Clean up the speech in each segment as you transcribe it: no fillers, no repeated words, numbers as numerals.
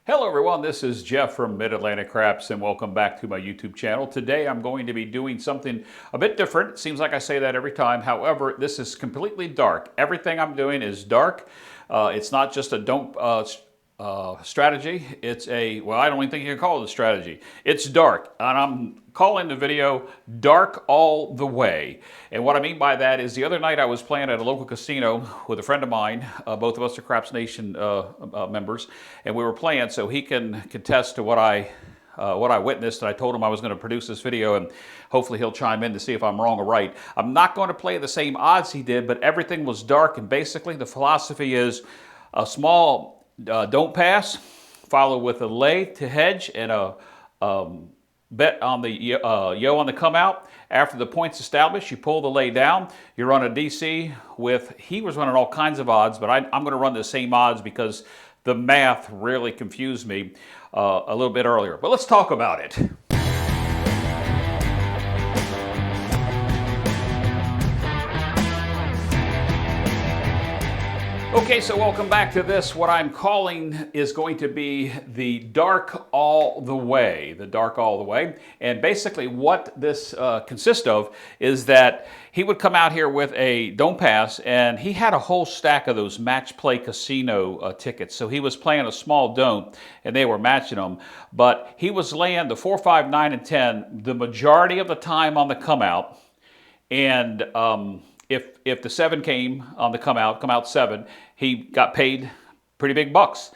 Hello everyone, this is Jeff from Mid-Atlantic Craps and welcome back to my YouTube channel. Today I'm going to be doing something a bit different. It seems like I say that every time. However, this is completely dark. Everything I'm doing is dark. It's not just a strategy. It's well, I don't even think you can call it a strategy. It's dark, and I'm calling the video Dark All the Way. And what I mean by that is the other night I was playing at a local casino with a friend of mine. Both of us are Craps Nation members, and we were playing, so he can contest to what I witnessed. And I told him I was going to produce this video, and hopefully he'll chime in to see if I'm wrong or right. I'm not going to play the same odds he did, but everything was dark, and basically the philosophy is a small don't pass, follow with a lay to hedge, and a bet on the yo on the come out. After the point's established, you pull the lay down. You run a DC with, he was running all kinds of odds, but I'm going to run the same odds because the math really confused me a little bit earlier. But let's talk about it. Okay, so welcome back to this. What I'm calling is going to be the Dark All the Way. The Dark All the Way. And basically what this consists of is that he would come out here with a don't pass, and he had a whole stack of those match play casino tickets. So he was playing a small don't, and they were matching them. But he was laying the 4, 5, 9, and 10 the majority of the time on the come out. And if the 7 came on the come out 7, he got paid pretty big bucks,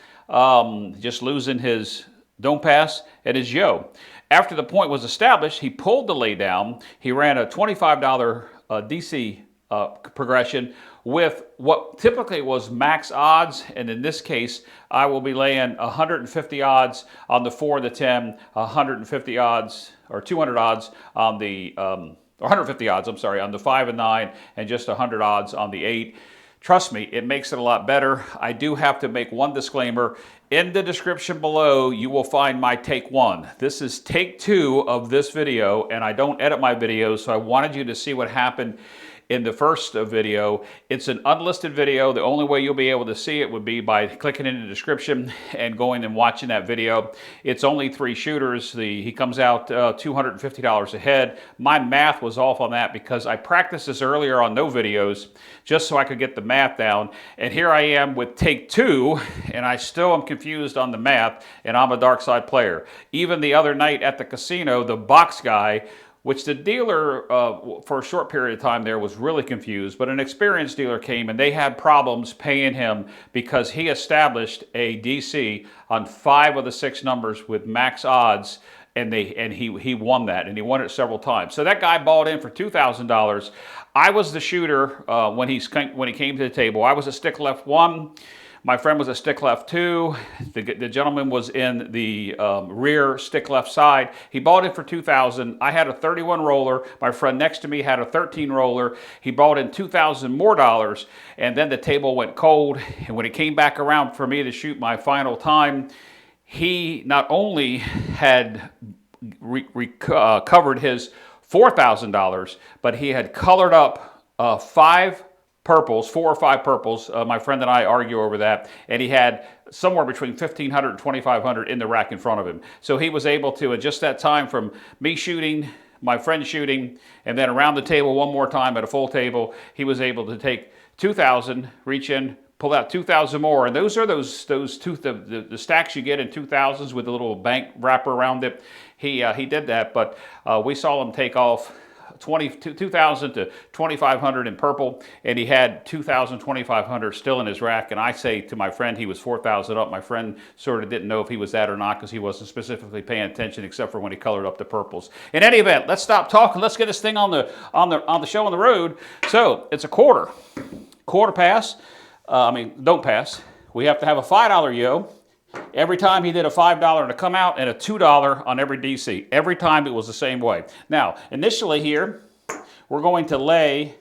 just losing his don't pass and his yo. After the point was established, he pulled the lay down. He ran a $25 DC progression with what typically was max odds, and in this case, I will be laying 150 odds on the 4 and the 10, 150 odds or 200 odds on the 150 odds, I'm sorry, on the 5 and 9, and just 100 odds on the 8. Trust me, it makes it a lot better. I do have to make one disclaimer. In the description below, you will find my take 1. This is take 2 of this video, and I don't edit my videos, so I wanted you to see what happened in the first video. It's an unlisted video. The only way you'll be able to see it would be by clicking in the description and going and watching that video. It's only 3 shooters. He comes out $250 a head. My math was off on that because I practiced this earlier on no videos just so I could get the math down. And here I am with take 2, and I still am confused on the math, and I'm a dark side player. Even the other night at the casino, the box guy, which the dealer for a short period of time there was really confused, but an experienced dealer came and they had problems paying him because he established a DC on 5 of the 6 numbers with max odds, and he won that, and he won it several times. So that guy bought in for $2,000. I was the shooter when he came to the table. I was a stick left 1. My friend was a stick left 2. The gentleman was in the rear stick left side. He bought in for $2,000. I had a 31 roller. My friend next to me had a 13 roller. He bought in $2,000 more dollars, and then the table went cold. And when it came back around for me to shoot my final time, he not only had recovered his $4,000, but he had colored up 5 purples, 4 or 5 purples. My friend and I argue over that, and he had somewhere between 1,500 and 2,500 in the rack in front of him. So he was able to adjust that time from me shooting, my friend shooting, and then around the table one more time at a full table. He was able to take 2,000, reach in, pull out 2,000 more, and those are the stacks you get in 2,000s with a little bank wrapper around it. He did that, but we saw him take off 2,000 to 2,500 in purple, and he had 2,000, 2,500 still in his rack. And I say to my friend he was 4,000 up. My friend sort of didn't know if he was that or not because he wasn't specifically paying attention except for when he colored up the purples. In any event, let's stop talking. Let's get this thing on the show on the road. So it's a quarter pass. Don't pass. We have to have a $5 yo. Every time he did a $5 to come out and a $2 on every DC. Every time it was the same way. Now, initially here, we're going to lay,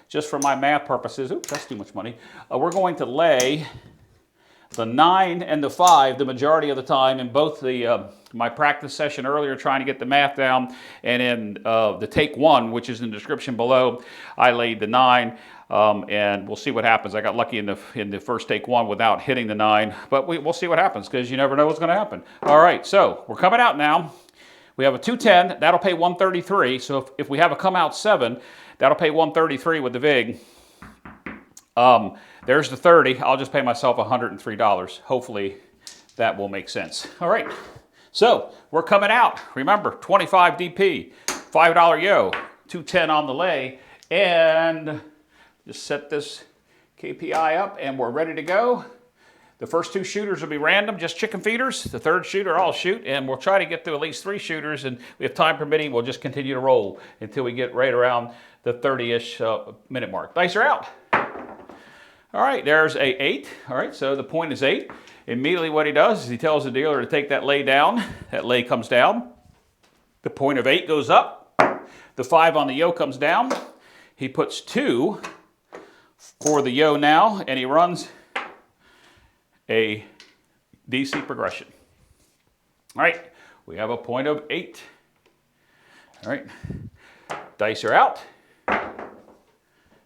just for my math purposes, oops, that's too much money. We're going to lay the 9 and the 5 the majority of the time in both the my practice session earlier trying to get the math down, and in the take 1, which is in the description below, I laid the 9, and we'll see what happens. I got lucky in the first take 1 without hitting the 9, but we'll see what happens, because you never know what's going to happen. All right, so we're coming out now. We have a 210, that'll pay 133, so if we have a come out 7, that'll pay 133 with the VIG. There's the 30, I'll just pay myself $103. Hopefully that will make sense. All right. So we're coming out. Remember, 25 DP, $5 yo, 210 on the lay, and just set this KPI up and we're ready to go. The first 2 shooters will be random, just chicken feeders. The third shooter I'll shoot, and we'll try to get to at least 3 shooters, and if time permitting, we'll just continue to roll until we get right around the 30-ish minute mark. Dice are out. All right, there's a 8. All right, so the point is 8. Immediately what he does is he tells the dealer to take that lay down. That lay comes down. The point of 8 goes up. The 5 on the yo comes down. He puts 2 for the yo now, and he runs a DC progression. All right, we have a point of 8. All right, dice are out.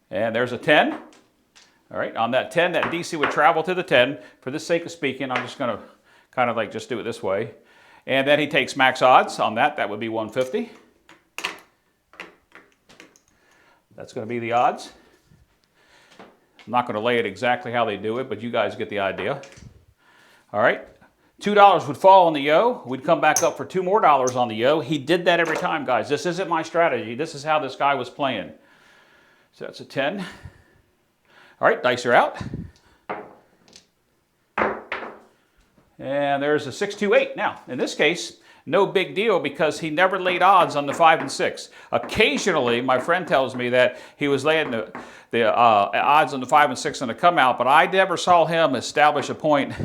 And there's a 10. All right, on that 10, that DC would travel to the 10. For the sake of speaking, I'm just going to kind of like just do it this way. And then he takes max odds on that. That would be 150. That's going to be the odds. I'm not going to lay it exactly how they do it, but you guys get the idea. All right, $2 would fall on the yo. We'd come back up for $2 more on the yo. He did that every time, guys. This isn't my strategy. This is how this guy was playing. So that's a 10. All right, dice are out. And there's a 628. Now, in this case, no big deal because he never laid odds on the 5 and 6. Occasionally, my friend tells me that he was laying the odds on the 5 and 6 on the come out, but I never saw him establish a point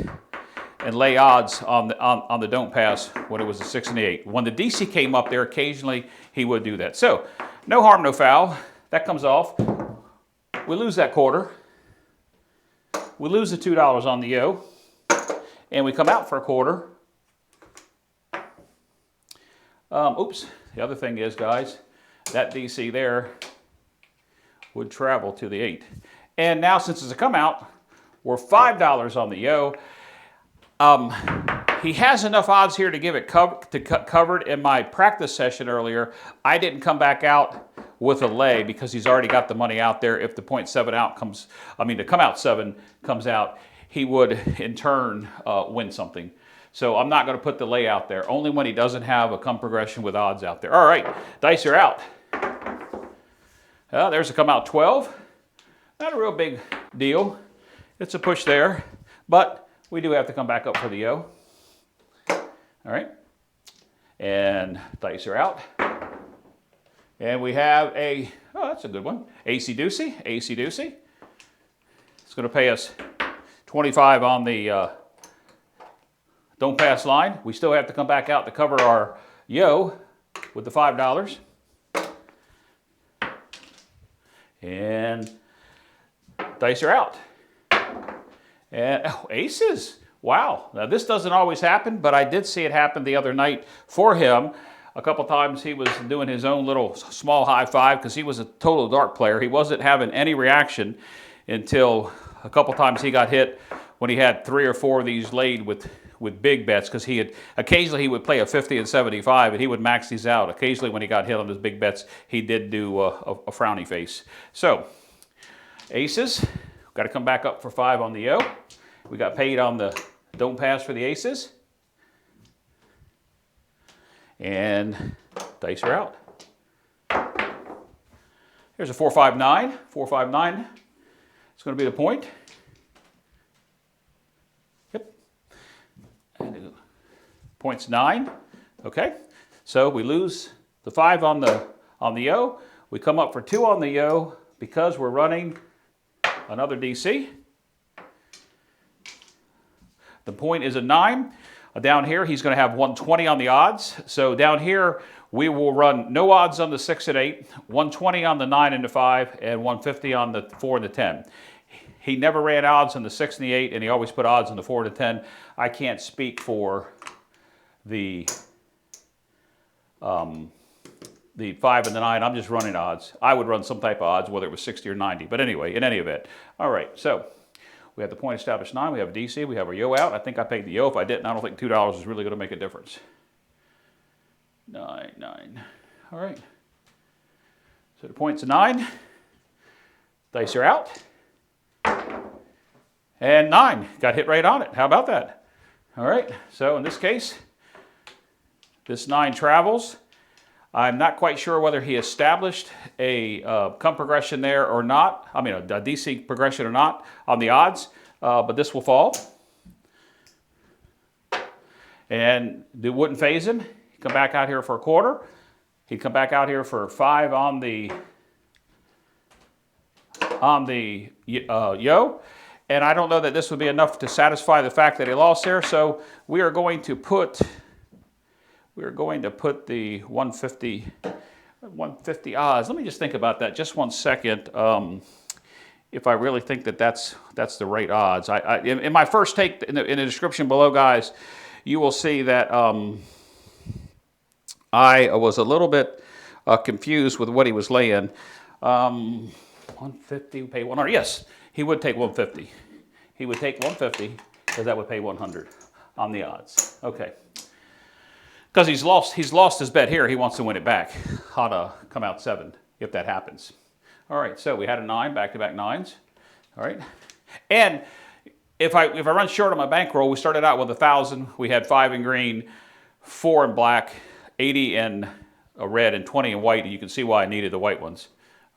and lay odds on the don't pass when it was a 6 and the 8. When the DC came up there, occasionally he would do that. So, no harm, no foul. That comes off. We lose that quarter. We lose the $2 on the yo, and we come out for a quarter. Oops, the other thing is, guys, that DC there would travel to the 8. And now, since it's a come out, we're $5 on the yo. He has enough odds here to give it covered. In my practice session earlier, I didn't come back out with a lay because he's already got the money out there. If the 0.7 out comes, the come out 7 comes out, he would in turn win something. So I'm not going to put the lay out there, only when he doesn't have a come progression with odds out there. All right, dice are out. There's a come out 12. Not a real big deal. It's a push there, but we do have to come back up for the yo. All right, and dice are out. And we have a, oh, that's a good one, AC Doocy, AC Doocy. It's going to pay us 25 on the don't pass line. We still have to come back out to cover our yo with the $5. And dice are out. And oh, aces. Wow. Now this doesn't always happen, but I did see it happen the other night for him. A couple times he was doing his own little small high five because he was a total dark player. He wasn't having any reaction until a couple times he got hit when he had 3 or 4 of these laid with big bets, because occasionally he would play a 50 and 75 and he would max these out. Occasionally when he got hit on his big bets, he did do a frowny face. So aces, got to come back up for 5 on the yo. We got paid on the don't pass for the aces. And dice are out. Here's a 459. 459. It's going to be the point. Yep. And point's 9. Okay. So we lose the 5 on the yo. We come up for 2 on the yo because we're running another DC. The point is a 9. Down here, he's going to have 120 on the odds. So down here, we will run no odds on the 6 and 8, 120 on the 9 and the 5, and 150 on the 4 and the 10. He never ran odds on the 6 and the 8, and he always put odds on the 4 and the 10. I can't speak for the 5 and the 9. I'm just running odds. I would run some type of odds, whether it was 60 or 90. But anyway, in any event. All right, so we have the point established 9. We have a DC. We have our yo out. I think I paid the yo. If I didn't, I don't think $2 is really going to make a difference. 9, 9. All right. So the point's a 9. Dice are out. And 9. Got hit right on it. How about that? All right. So in this case, this 9 travels. I'm not quite sure whether he established a come progression there or not. I mean, a DC progression or not on the odds, but this will fall. And it wouldn't phase him. He'd come back out here for a quarter. He'd come back out here for 5 on the yo. And I don't know that this would be enough to satisfy the fact that he lost there. So we are going to put the 150 odds. Let me just think about that just 1 second. If I really think that that's the right odds. In my first take, in the description below, guys, you will see that I was a little bit confused with what he was laying. 150, pay 100. Yes, he would take 150. He would take 150 because that would pay 100 on the odds. Okay. Because he's lost his bet here. He wants to win it back on a come out 7 if that happens. All right, so we had a 9, back-to-back 9s. All right, and if I run short on my bankroll, we started out with 1,000. We had 5 in green, 4 in black, 80 in red, and 20 in white. And you can see why I needed the white ones.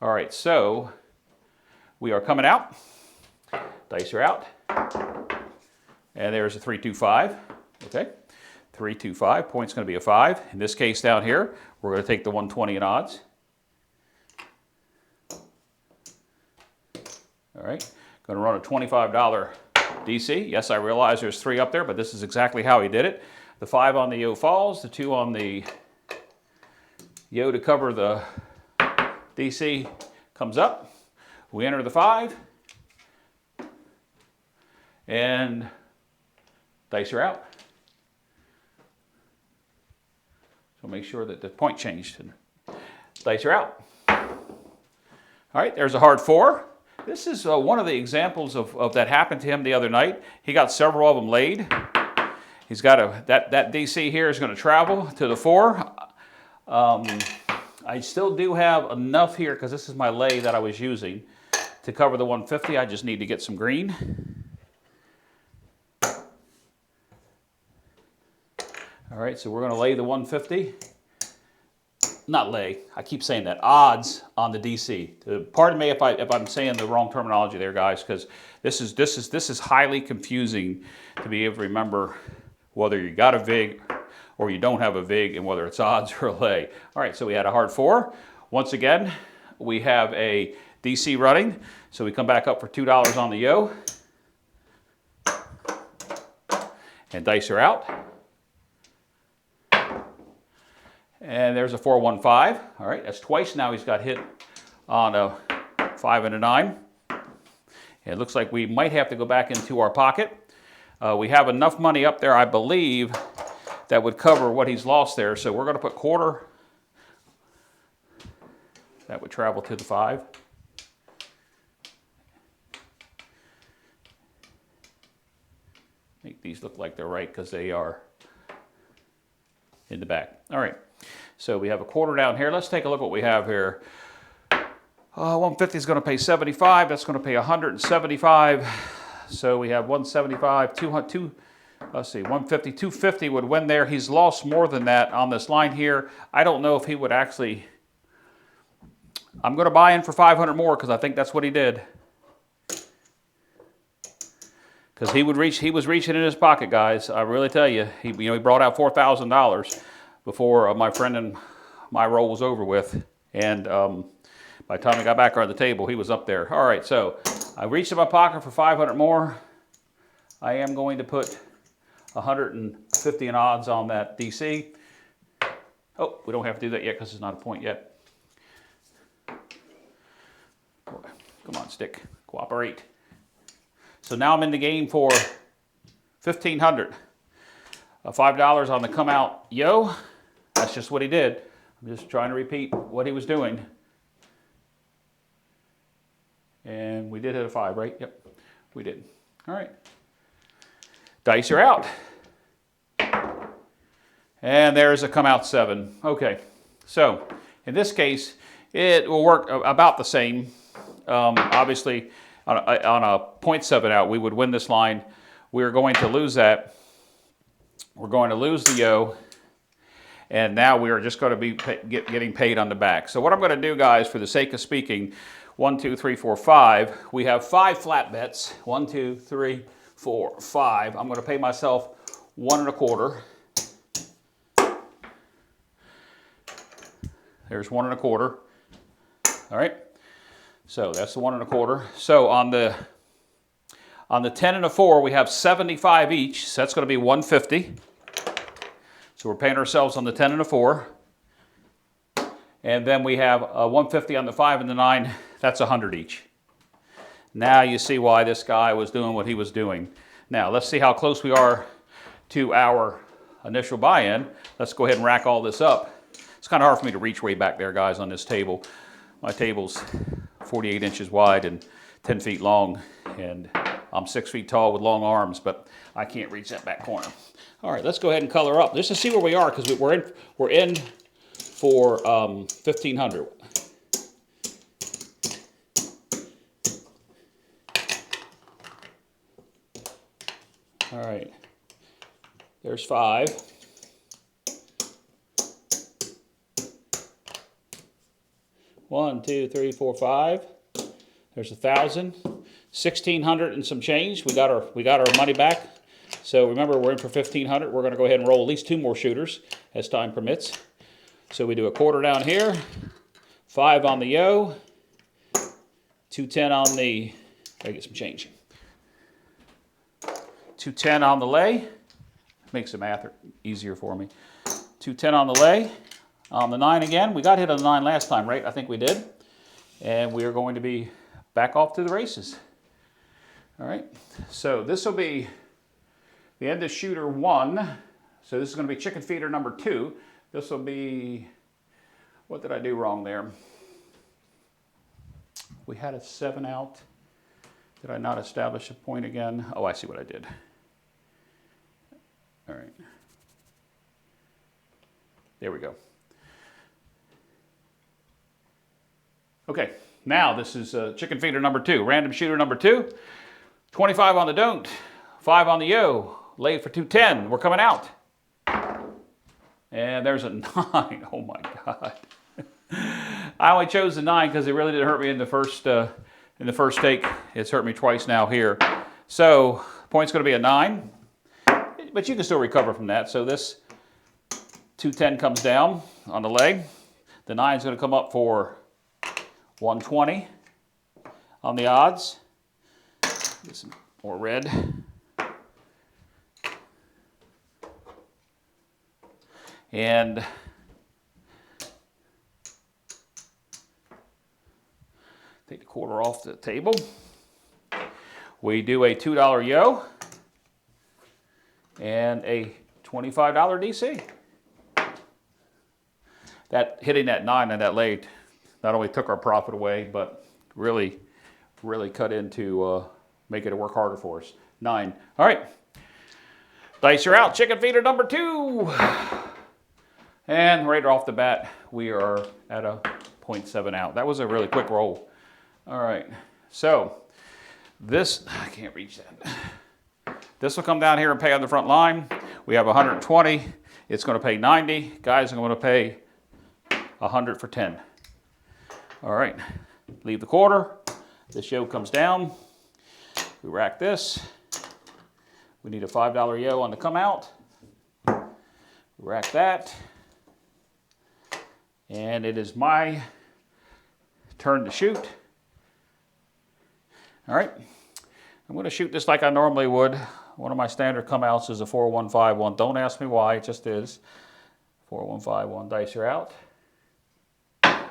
All right, so we are coming out. Dice are out, and there's a 3-2-5. Okay. 3-2-5. Point's going to be a 5. In this case down here, we're going to take the 120 in odds. All right. Going to run a $25 DC. Yes, I realize there's 3 up there, but this is exactly how he did it. The 5 on the yo falls. The 2 on the yo to cover the DC comes up. We enter the 5. And dice are out. So make sure that the point changed. Dice are out. All right, there's a hard 4. This is one of the examples of that happened to him the other night. He got several of them laid. He's got that DC here is going to travel to the 4. I still do have enough here because this is my lay that I was using to cover the 150. I just need to get some green. All right, so we're going to lay the 150. Not lay. I keep saying that. Odds on the DC. Pardon me if I'm saying the wrong terminology there, guys, because this is highly confusing to be able to remember whether you got a vig or you don't have a vig and whether it's odds or a lay. All right, so we had a hard 4. Once again, we have a DC running, so we come back up for $2 on the yo, and dice are out. And there's a 4-1-5. All right, that's twice now he's got hit on a 5 and a 9. And it looks like we might have to go back into our pocket. We have enough money up there, I believe, that would cover what he's lost there. So we're going to put quarter. That would travel to the 5. Make these look like they're right because they are in the back. All right. So we have a quarter down here. Let's take a look at what we have here. 150 is going to pay 75. That's going to pay 175. So we have 175, 200, let's see, 150, 250 would win there. He's lost more than that on this line here. I don't know if he would actually. I'm going to buy in for 500 more because I think that's what he did. Because he was reaching in his pocket, guys. I really tell you, he brought out $4,000 before my friend and my roll was over with, and by the time I got back on the table, he was up there. All right, so I reached in my pocket for 500 more. I am going to put 150 in odds on that DC. Oh, we don't have to do that yet because it's not a point yet. Come on, stick, cooperate. So now I'm in the game for 1,500. $5 on the come out yo. That's just what he did. I'm just trying to repeat what he was doing. And we did hit a 5, right? Yep, we did. All right. Dice are out. And there's a come out 7. Okay, so in this case, it will work about the same. Obviously, on a 0.7 out, we would win this line. We're going to lose that. We're going to lose the yo. And now we are just going to be getting paid on the back. So what I'm going to do, guys, for the sake of speaking, 1, 2, 3, 4, 5. We have 5 flat bets. 1, 2, 3, 4, 5. I'm going to pay myself 1 1/4. There's 1 1/4. All right. So that's the 1 1/4. So on the 10 and a 4, we have 75 each. So that's going to be 150. So we're paying ourselves on the 10 and a 4. And then we have 150 on the 5 and the 9. That's 100 each. Now you see why this guy was doing what he was doing. Now let's see how close we are to our initial buy-in. Let's go ahead and rack all this up. It's kind of hard for me to reach way back there, guys, on this table. My table's 48 inches wide and 10 feet long, and I'm 6 feet tall with long arms, but I can't reach that back corner. All right, let's go ahead and color up just to see where we are, because we're in for 1,500. All right, there's 5. One, 2, 3, 4, 5. There's 1,000, 1,600 and some change. We got our money back. So remember, we're in for 1,500. We're going to go ahead and roll at least 2 more shooters as time permits. So we do a 1/4 down here, 5 on the yo, 210 on the. Gotta get some change. 210 on the lay. Makes the math easier for me. 210 on the lay. On the 9 again, we got hit on the 9 last time, right? I think we did. And we are going to be back off to the races. All right, so this will be the end of shooter 1. So this is going to be chicken feeder number 2. This will be, what did I do wrong there? We had a 7 out. Did I not establish a point again? Oh, I see what I did. All right. There we go. Okay, now this is chicken feeder number 2, random shooter number 2. 25 on the don't, 5 on the yo, laid for 210. We're coming out. And there's a 9. Oh my God. I only chose the 9 because it really didn't hurt me in the first take. It's hurt me twice now here. So point's going to be a 9, but you can still recover from that. So this 210 comes down on the leg. The 9 is going to come up for 120 on the odds. Get some more red. And take the 1/4 off the table. We do a $2 yo and a $25 DC. That hitting that 9 and that late not only took our profit away, but really cut into making it work harder for us. 9. All right. Dice are out. Chicken feeder number 2. And right off the bat, we are at a 0.7 out. That was a really quick roll. All right. So this, I can't reach that. This will come down here and pay on the front line. We have 120. It's going to pay 90. Guys, I'm going to pay 100 for 10. All right, leave the 1/4. This yo comes down. We rack this. We need a $5 yo on the come out. Rack that. And it is my turn to shoot. All right, I'm going to shoot this like I normally would. One of my standard come outs is a 4-1-5-1. Don't ask me why, it just is. 4-1-5-1, dice are out.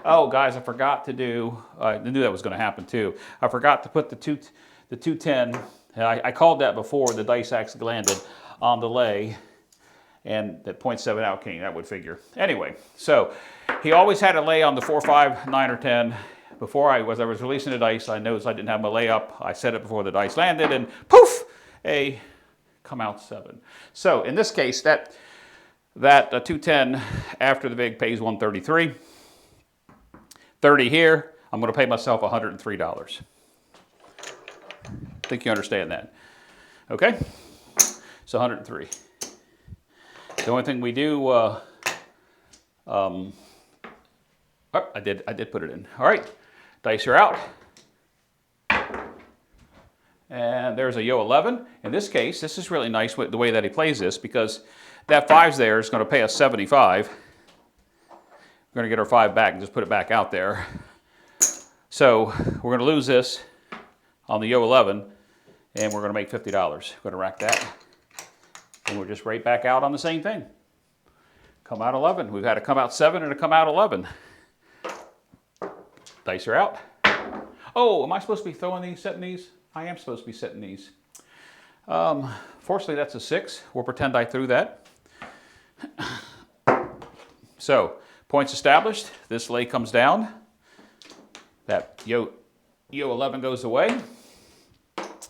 Oh, guys, I forgot to do, I knew that was going to happen too. I forgot to put the 210, I called that before the dice actually landed, on the lay. and that 0.7 out king, that would figure. Anyway, so he always had a lay on the 4, 5, 9, or 10. Before I was releasing the dice, I noticed I didn't have my layup. I set it before the dice landed, and poof, a come out 7. So in this case, that 210 after the vig pays 133. 30 here, I'm going to pay myself $103. I think you understand that. Okay, so 103. The only thing we do, oh, I did put it in. All right, dice are out. And there's a yo 11. In this case, this is really nice with the way that he plays this, because that 5's there is going to pay us 75. We're going to get our 5 back and just put it back out there. So we're going to lose this on the yo 11, and we're going to make $50. We're going to rack that. And we're just right back out on the same thing. Come out 11. We've had a come out 7 and a come out 11. Dice are out. Oh, am I supposed to be throwing these, setting these? I am supposed to be setting these. Fortunately, that's a 6. We'll pretend I threw that. So, points established. This lay comes down. That yo 11 goes away.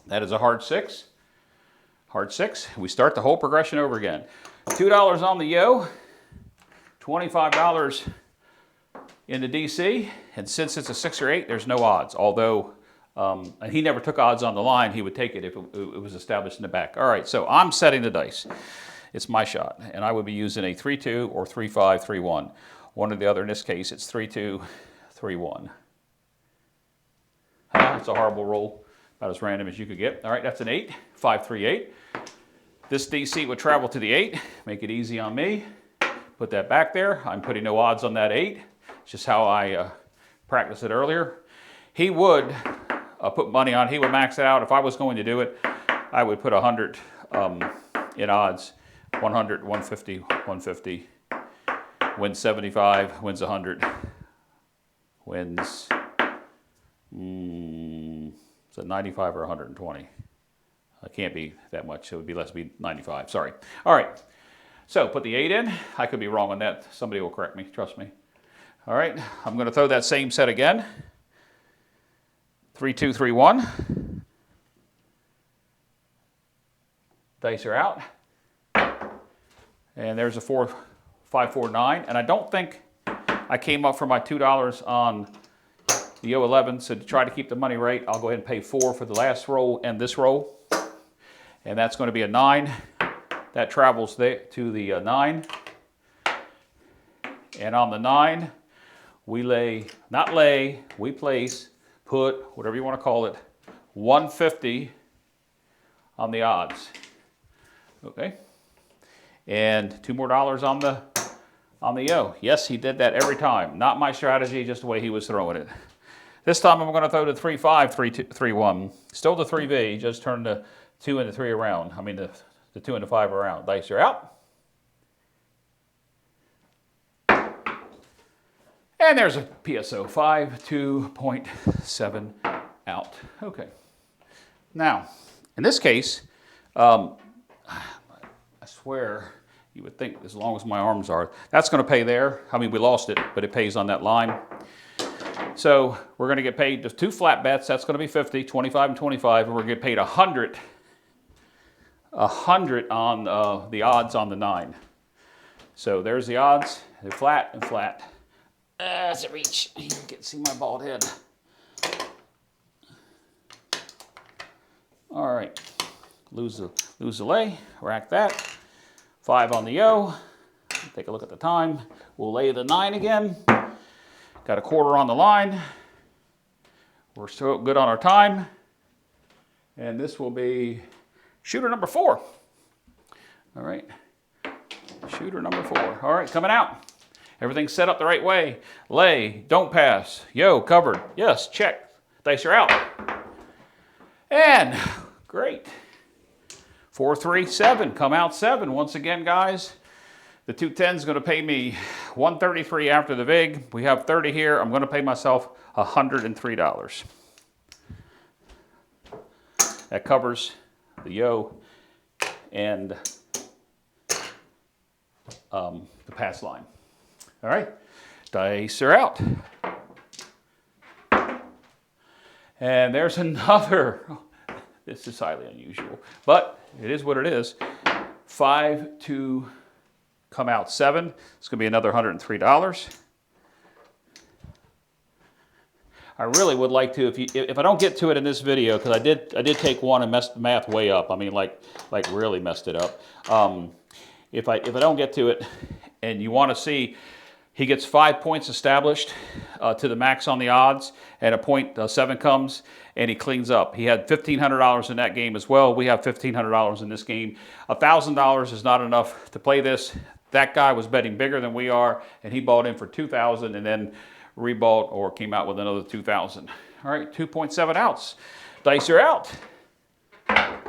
That is a hard 6. Hard 6. We start the whole progression over again. $2 on the yo, $25 in the DC, and since it's a 6 or 8, there's no odds. Although, and he never took odds on the line, he would take it if it was established in the back. All right, so I'm setting the dice. It's my shot, and I would be using a 3-2 or 3-5, 3-1. One or the other. In this case, it's 3-2, 3-1. It's a horrible roll, about as random as you could get. All right, that's an 8, 5, 3, 8. This DC would travel to the 8, make it easy on me. Put that back there. I'm putting no odds on that 8. It's just how I practiced it earlier. He would put money on, he would max it out. If I was going to do it, I would put 100 in odds. 100, 150, 150. Wins 75, wins 100. Wins, is it 95 or 120? It can't be that much. It would be less, be 95, sorry. All right, so put the 8 in. I could be wrong on that. Somebody will correct me, trust me. All right, I'm going to throw that same set again. 3-2, 3-1. Dice are out. And there's a 4, 5, 4, 9. And I don't think I came up for my $2 on the yo 11. So to try to keep the money right, I'll go ahead and pay 4 for the last roll and this roll. And that's going to be a 9. That travels there to the 9. And on the 9, we we place, put, whatever you want to call it, 150 on the odds. Okay? And $2 more on the yo. Yes, he did that every time. Not my strategy, just the way he was throwing it. This time I'm going to throw the 3-5, 3-1. Still the 3V, just turn the 2 and the 3 around. I mean the 2 and the 5 around. Dice are out. And there's a PSO 5, 2.7 out. Okay. Now, in this case, I swear you would think as long as my arms are, that's going to pay there. I mean, we lost it, but it pays on that line. So we're going to get paid just 2 flat bets. That's going to be 50, 25 and 25, and we're going to get paid 100 on the odds on the 9. So there's the odds. They're flat and flat. As it reach, you can see my bald head. All right, lose the lay, rack that. 5 on the yo. Take a look at the time. We'll lay the 9 again. Got a quarter on the line. We're still good on our time. And this will be shooter number 4. All right, shooter number 4. All right, coming out. Everything's set up the right way. Lay, don't pass. Yo, covered. Yes, check. Dice are out. And great. 4, 3, 7. Come out 7. Once again, guys, the 210 is going to pay me $133 after the vig. We have 30 here. I'm going to pay myself $103. That covers the yo and the pass line. All right, dice are out. And there's another, this is highly unusual, but it is what it is. 5 to come out 7. It's going to be another $103. I really would like to, if I don't get to it in this video, because I did take one and messed the math way up. I mean, like really messed it up. If I don't get to it, and you want to see, he gets 5 points established to the max on the odds, and a point 7 comes, and he cleans up. He had $1,500 in that game as well. We have $1,500 in this game. $1,000 is not enough to play this. That guy was betting bigger than we are, and he bought in for $2,000, and then rebought or came out with another $2,000. All right, 2.7 outs. Dice are out. And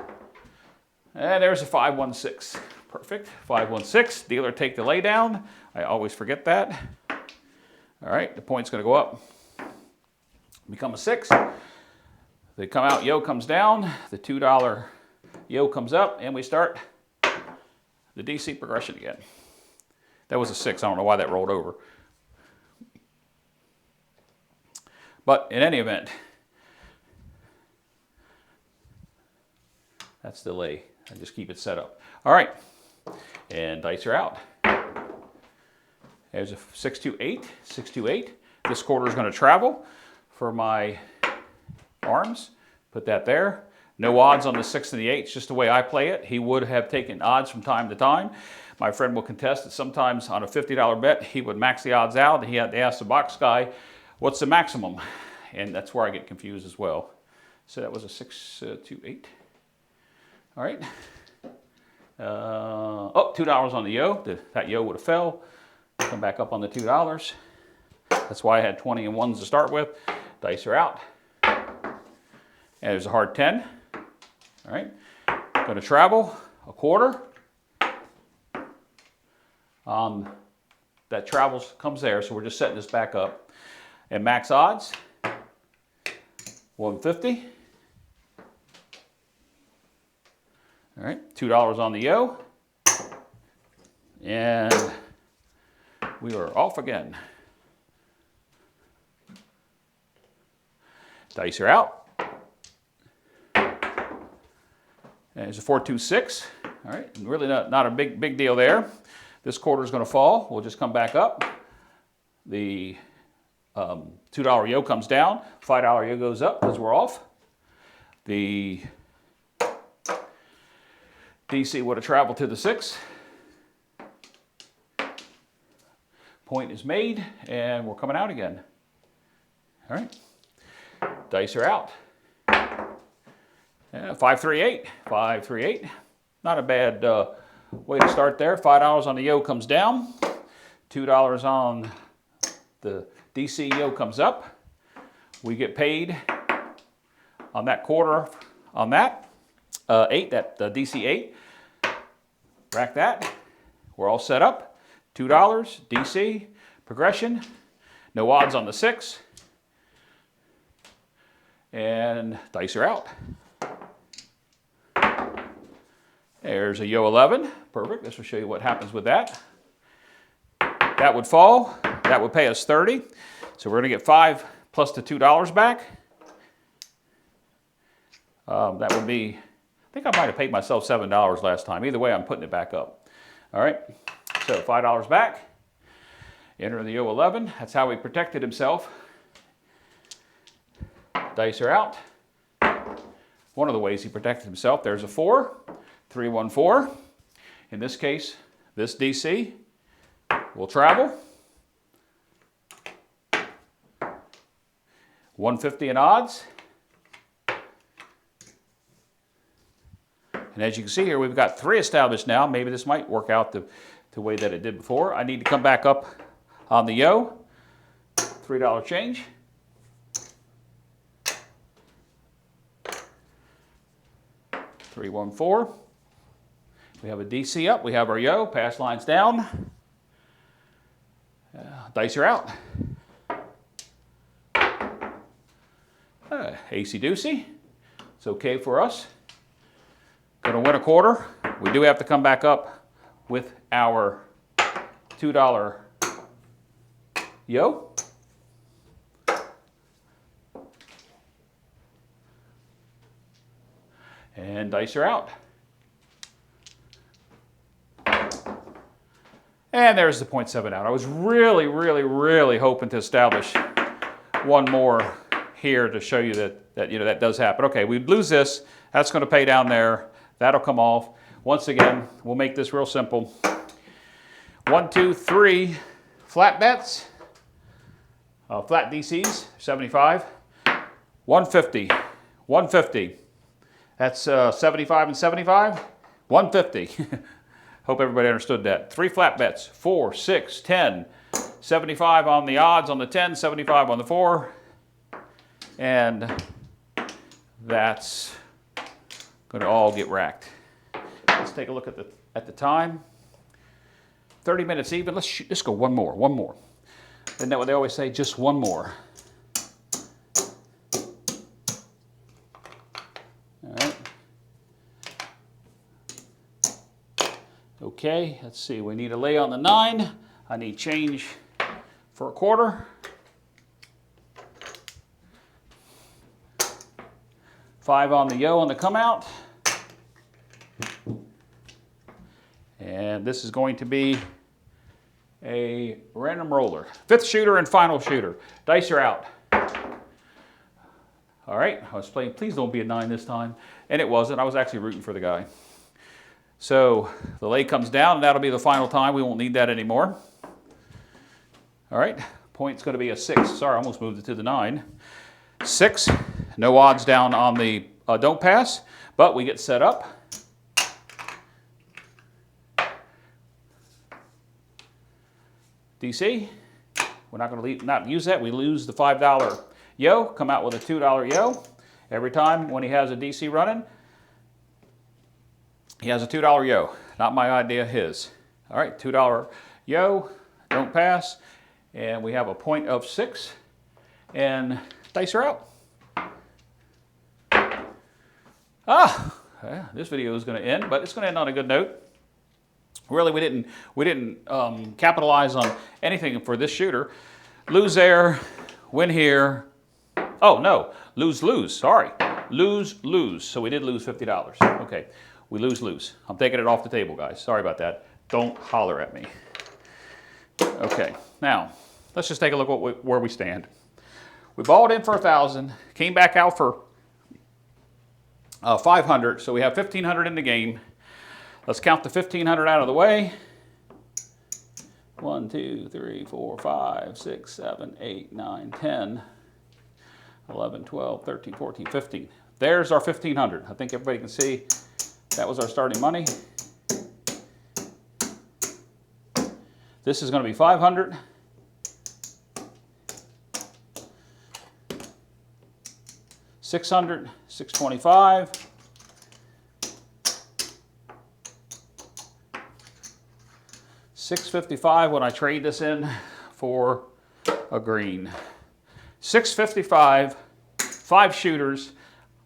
there's a 5-1-6. Perfect. 5-1-6. Dealer take the lay down. I always forget that. All right, the point's going to go up. Become a 6. They come out, yo comes down. The $2 yo comes up, and we start the DC progression again. That was a 6. I don't know why that rolled over. But in any event, that's the lay. I just keep it set up. All right, and dice are out. There's a 6-2-8, 6-2-8. This quarter is going to travel for my arms. Put that there. No odds on the 6 and the 8. It's just the way I play it. He would have taken odds from time to time. My friend will contest that sometimes on a $50 bet, he would max the odds out. He had to ask the box guy, what's the maximum? And that's where I get confused as well. So that was a 6-2-8. All right. Oh, $2 on the yo. That yo would have fell. Come back up on the $2. That's why I had 20 and 1s to start with. Dice are out. And there's a hard 10. All right. Going to travel a quarter. That travels, comes there, so we're just setting this back up. And max odds, 150. All right, $2 on the yo. And we are off again. Dice are out. And there's a 4-2-6. All right, really not a big deal there. This quarter is going to fall. We'll just come back up. The $2 yo comes down. $5 yo goes up because we're off. The DC would have traveled to the 6. Point is made, and we're coming out again. All right. Dice are out. 5-3-8. 5-3-8. Not a bad way to start there. $5 on the yo comes down. $2 on the DC yo comes up. We get paid on that quarter on that. 8, that DC 8. Rack that. We're all set up. $2, DC, progression. No odds on the 6. And dice are out. There's a yo 11. Perfect. This will show you what happens with that. That would fall. That would pay us 30. So we're going to get 5 plus the $2 back. That would be, I think I might have paid myself $7 last time. Either way, I'm putting it back up. All right. So $5 back. Enter the yo 11. That's how he protected himself. Dice are out. One of the ways he protected himself. There's a 4. 3-1-4. In this case, this DC will travel. 150 in odds. And as you can see here, we've got 3 established now. Maybe this might work out the way that it did before. I need to come back up on the yo. $3 change. $3-1-4. We have a DC up. We have our yo. Pass lines down. Dice are out. AC doocy. It's okay for us. Going to win a quarter. We do have to come back up with our $2 yo. And dice are out. And there's the 0.7 out. I was really, really, really hoping to establish one more here to show you that that does happen. Okay, we lose this. That's going to pay down there. That'll come off. Once again, we'll make this real simple. 1, 2, 3 flat bets. Flat DCs, 75. 150. 150. That's 75 and 75. 150. Hope everybody understood that. 3 flat bets. 4, 6, 10. 75 on the odds on the 10, 75 on the 4. And that's going to all get racked. Let's take a look at the time. 30 minutes even. Let's go one more. One more. Isn't that what they always say? Just one more. All right. Okay, let's see. We need a lay on the 9. I need change for a quarter. 5 on the yo on the come out. And this is going to be a random roller. 5th shooter and final shooter. Dice are out. All right, I was playing, please don't be a 9 this time. And it wasn't. I was actually rooting for the guy. So the lay comes down, and that'll be the final time. We won't need that anymore. All right, point's going to be a 6. Sorry, I almost moved it to the 9. 6, no odds down on the don't pass, but we get set up. DC, we're not going to not use that. We lose the $5 yo, come out with a $2 yo. Every time when he has a DC running, he has a $2 yo. Not my idea, his. All right, $2 yo, don't pass, and we have a point of 6, and dice are out. Yeah, this video is going to end, but it's going to end on a good note. Really, we didn't capitalize on anything for this shooter. Lose there, win here. Oh no, lose. Sorry, lose. So we did lose $50. Okay, we lose. I'm taking it off the table, guys. Sorry about that. Don't holler at me. Okay, now let's just take a look at where we stand. We balled in for 1,000, came back out for 500, so we have 1,500 in the game. Let's count the 1,500 out of the way. 1, 2, 3, 4, 5, 6, 7, 8, 9, 10, 11, 12, 13, 14, 15. There's our 1,500. I think everybody can see that was our starting money. This is going to be 500. $600, $625. $655 when I trade this in for a green. $655, 5 shooters.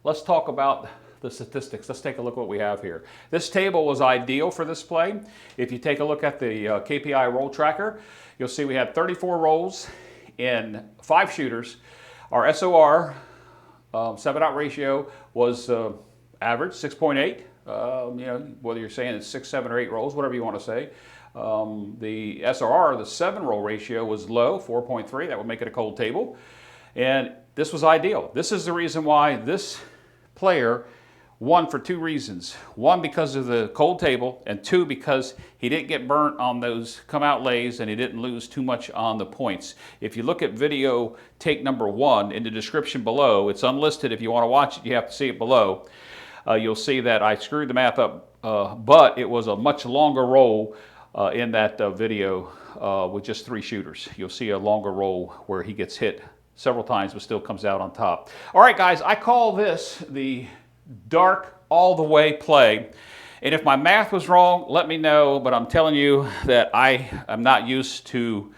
Let's talk about the statistics. Let's take a look at what we have here. This table was ideal for this play. If you take a look at the KPI roll tracker, you'll see we had 34 rolls in 5 shooters. Our SOR, 7-out ratio, was average, 6.8. You know, whether you're saying it's 6, 7, or 8 rolls, whatever you want to say. The SRR, the 7-roll ratio, was low, 4.3. That would make it a cold table. And this was ideal. This is the reason why this player won, for 2 reasons. 1, because of the cold table, and 2, because he didn't get burnt on those come-out lays and he didn't lose too much on the points. If you look at video take number 1 in the description below, it's unlisted. If you want to watch it, you have to see it below. You'll see that I screwed the math up, but it was a much longer roll in that video with just 3 shooters. You'll see a longer roll where he gets hit several times but still comes out on top. All right, guys, I call this the dark all the way play. And if my math was wrong, let me know, but I'm telling you that I am not used to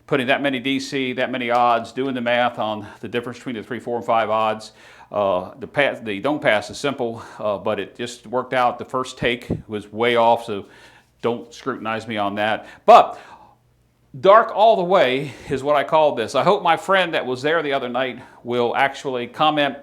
putting that many DC, that many odds, doing the math on the difference between the 3, 4, and 5 odds. The don't pass is simple, but it just worked out. The first take was way off, so don't scrutinize me on that. But Dark all the way is what I call this. I hope my friend that was there the other night will actually comment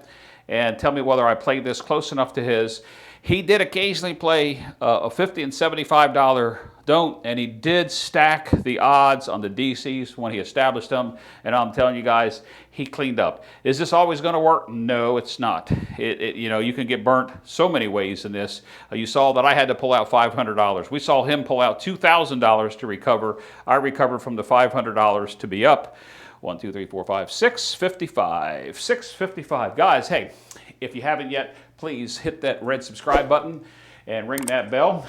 and tell me whether I played this close enough to his. He did occasionally play a $50 and $75 don't, and he did stack the odds on the DCs when he established them, and I'm telling you guys, he cleaned up. Is this always going to work? No, it's not. You know, you can get burnt so many ways in this. You saw that I had to pull out $500. We saw him pull out $2,000 to recover. I recovered from the $500 to be up. 1, 2, 3, 4, 5, 655. 655. Guys, hey, if you haven't yet, please hit that red subscribe button and ring that bell.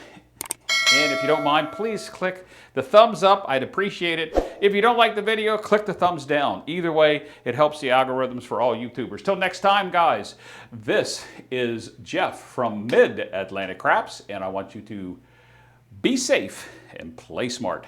And if you don't mind, please click the thumbs up. I'd appreciate it. If you don't like the video, click the thumbs down. Either way, it helps the algorithms for all YouTubers. Till next time, guys, this is Jeff from Mid-Atlantic Craps, and I want you to be safe and play smart.